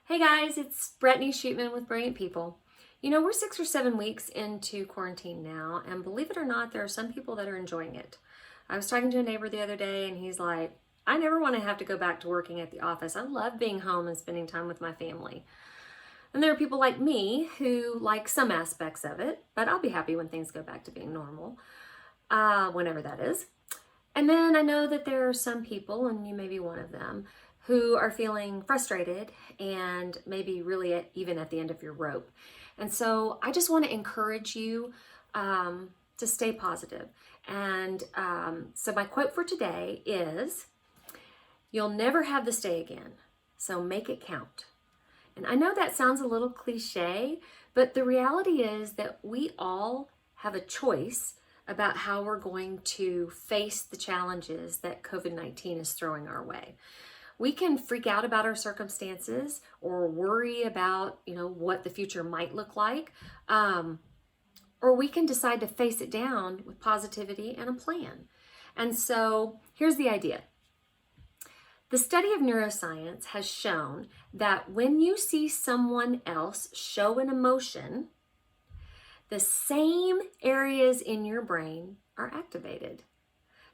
Hey guys, it's Brittany Shootman with Brilliant People. You know, we're 6 or 7 weeks into quarantine now, and believe it or not, there are some people that are enjoying it. I was talking to a neighbor the other day, and he's like, I never want to have to go back to working at the office. I love being home and spending time with my family. And there are people like me who like some aspects of it, but I'll be happy when things go back to being normal, whenever that is. And then I know that there are some people, and you may be one of them, who are feeling frustrated and maybe really even at the end of your rope. And so I just want to encourage you to stay positive. And so my quote for today is, "You'll never have this day again, so make it count." And I know that sounds a little cliche, but the reality is that we all have a choice about how we're going to face the challenges that COVID-19 is throwing our way. We can freak out about our circumstances or worry about, what the future might look like. Or we can decide to face it down with positivity and a plan. And so here's the idea. The study of neuroscience has shown that when you see someone else show an emotion, the same areas in your brain are activated.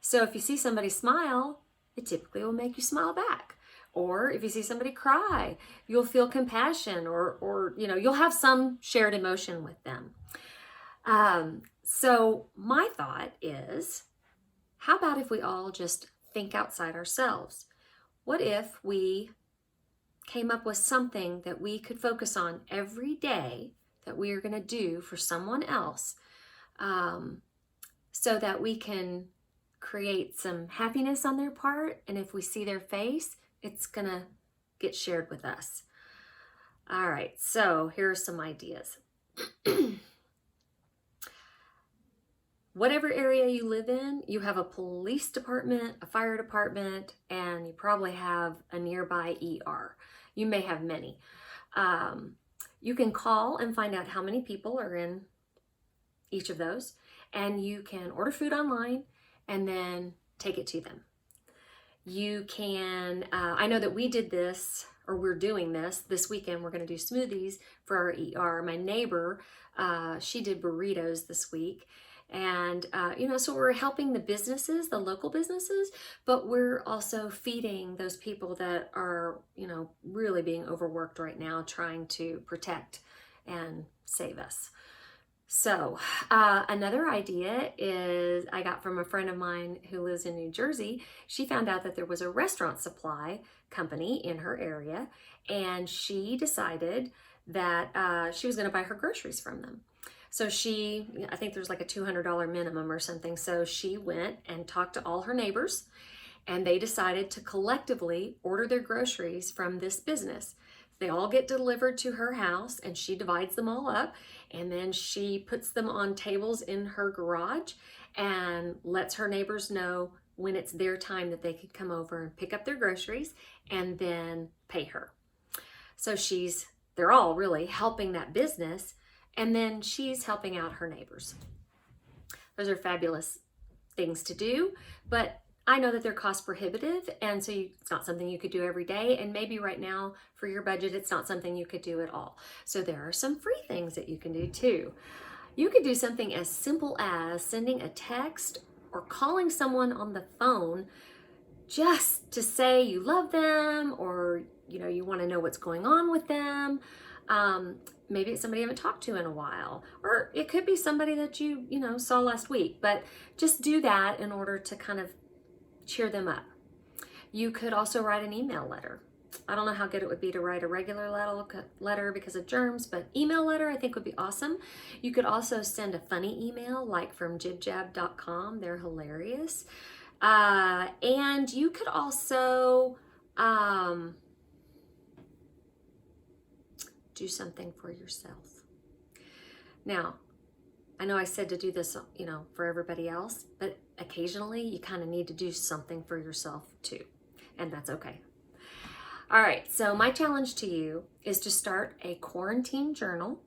So if you see somebody smile, it typically will make you smile back. Or if you see somebody cry, you'll feel compassion or you'll have some shared emotion with them. So my thought is, how about if we all just think outside ourselves? What if we came up with something that we could focus on every day that we are going to do for someone else, so that we can create some happiness on their part, and if we see their face, it's going to get shared with us. All right, so here are some ideas. Whatever area you live in, you have a police department, a fire department, and you probably have a nearby ER. You may have many. You can call and find out how many people are in each of those, and you can order food online and then take it to them. You can, I know that we did this, or we're doing this weekend. We're going to do smoothies for our ER. My neighbor, she did burritos this week. And, so we're helping the businesses, the local businesses, but we're also feeding those people that are, really being overworked right now, trying to protect and save us. So another idea is I got from a friend of mine who lives in New Jersey. She found out that there was a restaurant supply company in her area, and she decided that she was going to buy her groceries from them. So I think there's like a $200 minimum or something. So she went and talked to all her neighbors, and they decided to collectively order their groceries from this business. They all get delivered to her house, and she divides them all up, and then she puts them on tables in her garage and lets her neighbors know when it's their time that they could come over and pick up their groceries and then pay her. So they're all really helping that business, and then she's helping out her neighbors. Those are fabulous things to do, but I know that they're cost prohibitive, and so it's not something you could do every day, and maybe right now for your budget it's not something you could do at all. So there are some free things that you can do too. You could do something as simple as sending a text or calling someone on the phone just to say you love them, or you want to know what's going on with them. Maybe it's somebody you haven't talked to in a while, or it could be somebody that you saw last week, but just do that in order to kind of cheer them up. You could also write an email letter. I don't know how good it would be to write a regular letter because of germs, but email letter I think would be awesome. You could also send a funny email like from jibjab.com. They're hilarious. And you could also do something for yourself. Now, I know I said to do this, for everybody else, but occasionally you kind of need to do something for yourself too, and that's okay. All right, so my challenge to you is to start a quarantine journal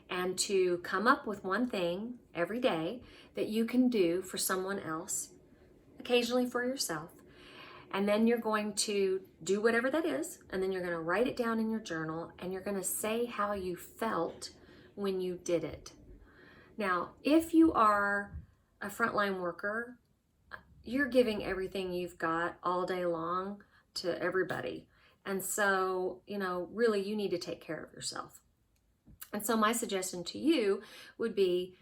and to come up with one thing every day that you can do for someone else, occasionally for yourself, And then you're going to do whatever that is, and then you're going to write it down in your journal, and you're going to say how you felt when you did it. Now, if you are a frontline worker, you're giving everything you've got all day long to everybody. And so, really you need to take care of yourself. And so my suggestion to you would be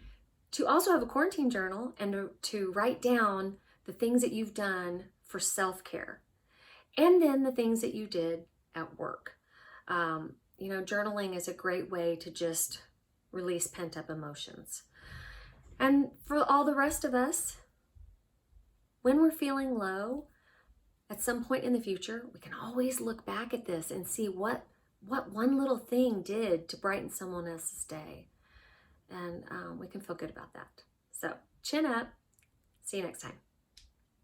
to also have a quarantine journal and to write down the things that you've done for self-care, and then the things that you did at work. Journaling is a great way to just release pent-up emotions. And for all the rest of us, when we're feeling low, at some point in the future, we can always look back at this and see what one little thing did to brighten someone else's day. And we can feel good about that. So chin up. See you next time.